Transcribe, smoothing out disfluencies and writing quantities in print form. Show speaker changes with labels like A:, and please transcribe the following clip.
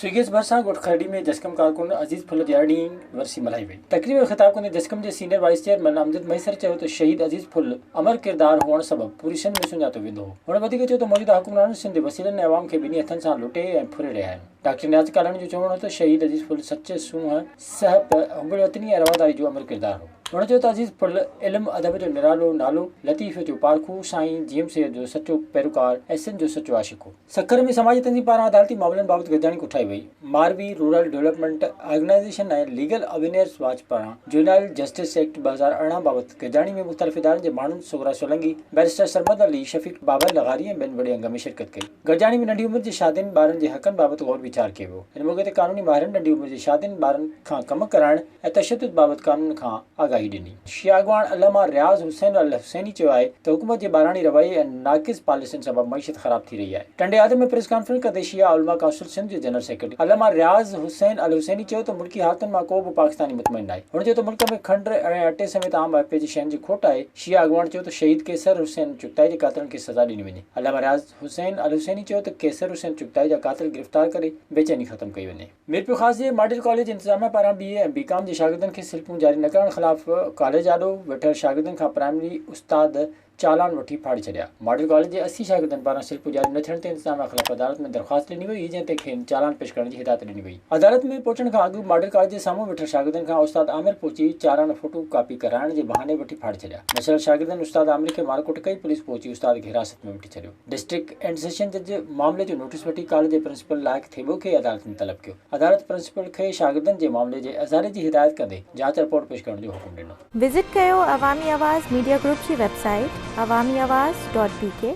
A: स्विगेस भरसा गुटखरडी में जस्कम कारकुन अजीज फुल जर्डी वर्सी मल्हाई वई। तकरीब में ख़िताब कंदे जस्कम जे सीनियर वाइस चेयरमैन अमजद मैसर चयो त शहीद अजीज फुल अमर किरदार हुअण सबबि पूरी सिंध में सुञातो वेंदो हो। हुन वधीक चयो त मौजूदा हुक्मरान सिंध वसीलनि ऐं अवाम खे ॿिन्ही हथनि सां लुटे ऐं फुरे रहिया आहिनि। डॉक्टर नियाज़ कालाणी जो चवणो हो त शहीद अजीज फुल सचे सूंह सहब हुंगड़ वतनी ऐं रवादारी जो अमर किरदार हो। हुन चयो त अजीज फुल इल्म अदब जो निरालो नालो, लतीफ़ जो पारखू, साईं जीएम सैयद जो सचो पैरोकार ऐं सिंध जो सचो आशिक हो। सखर में समाजी तंज़ीम पारां अदालती मामलनि बाबति गॾिजाणी कोठाई वई। मारवी रूरल डेवलपमेंट ऑर्गेनाइज़ेशन ऐं लीगल अवेयरनेस वॉच पारां जुवेनाइल जस्टिस एक्ट 2018 बाबति गॾिजाणी में मुख़्तलिफ़ इदारनि जे माण्हुनि सुगरा सोलंगी, बैरिस्टर सरमद अली, शफ़ीक बाबर लगारी ऐं ॿियनि वॾे अंग में शिरकत कई। गॾिजाणी में नंढी उमिरि जी शादियुनि ॿारनि जे हक़नि बाबति गौर वीचार कयो वियो। हिन मौक़े ते क़ानूनी माहिरनि नंढी उमिरि जी शादियुनि ॿारनि खां कम कराइण ऐं तशद्दुद बाबति कानून खां आगाही ॾिनी। शिया अॻवान अल्लामा रियाज़ हुसैन अल हुसैनी चयो आहे त हुकूमत जे ॿाराणी रवैये ऐं नाक़िस पॉलिसियुनि सबबि मईशत ख़राब थी रही आहे। टंडे आदम में प्रेस कॉन्फ्रेंस कंदे शिया उलमा काउंसिल सिंध जे जनरल सेक्रेटरी अल्लामा रियाज़ हुसैन अल हुसैनी चयो त मुल्की हालतुनि मां को बि पाकिस्तानी मुतमइन नाहे। हुन चयो त मुल्क में खंड ऐं अटे समेत आम वाइपे जी शयुनि जी खोट आहे। शिया अॻवान चयो त शहीद कैसर हुसैन चुगताई जे कातिलनि खे सज़ा ॾिनी वञे। अल्लामा रियाज़ हुसैन अल हुसैनी चयो त कैसर हुसैन चुगताई जा कातिल गिरफ़्तार करे बेचैनी ख़त्म कई वञे। मीरपुर ख़ास जे मॉडल कॉलेज इंतज़ामिया पारां BA ऐं BCom जे शागिर्दनि खे स्लिपूं जारी न करण ख़िलाफ़ कॉलेज आॾो वेठल शागिर्दनि खां प्राइमरी उस्ताद चालान वठी फाड़ी छॾिया। मॉडल कॉलेज जे 80 शागिर्दनि पारां स्लिपूं जारी न थियण ते इंतज़ामिया ख़िलाफ़ अदालत में दरख़्वास्त ॾिनी वई, जंहिं ते खेनि चालान पेश करण जी हिदायत ॾिनी वई। अदालत में पहुचण खां अॻु मॉडल कॉलेज जे साम्हूं वेठल शागिर्दनि खां उस्ताद आमिर पहुची चालान फोटो कॉपी कराइण जे बहाने वठी फाड़ी छॾिया। मशहूर शागिर्दनि उस्ताद आमिर खे मारकुट कई। पुलिस पहुची उस्ताद खे हिरासत में वठी छॾियो। डिस्ट्रिक्ट एंड सेशन जज मामले जो नोटिस वठी कॉलेज जे प्रिंसिपल लाइक़ थेबो खे अदालत में तलब कयो। अदालत प्रिंसिपल खे शागिर्दनि जे मामले जे अज़ारे जी हिदायत कंदे जांच रिपोर्ट पेश करण जो हुकुम ॾिनो।
B: विज़िट कयो अवामी आवाज़ मीडिया ग्रुप जी वेबसाइट awamiawaz.pk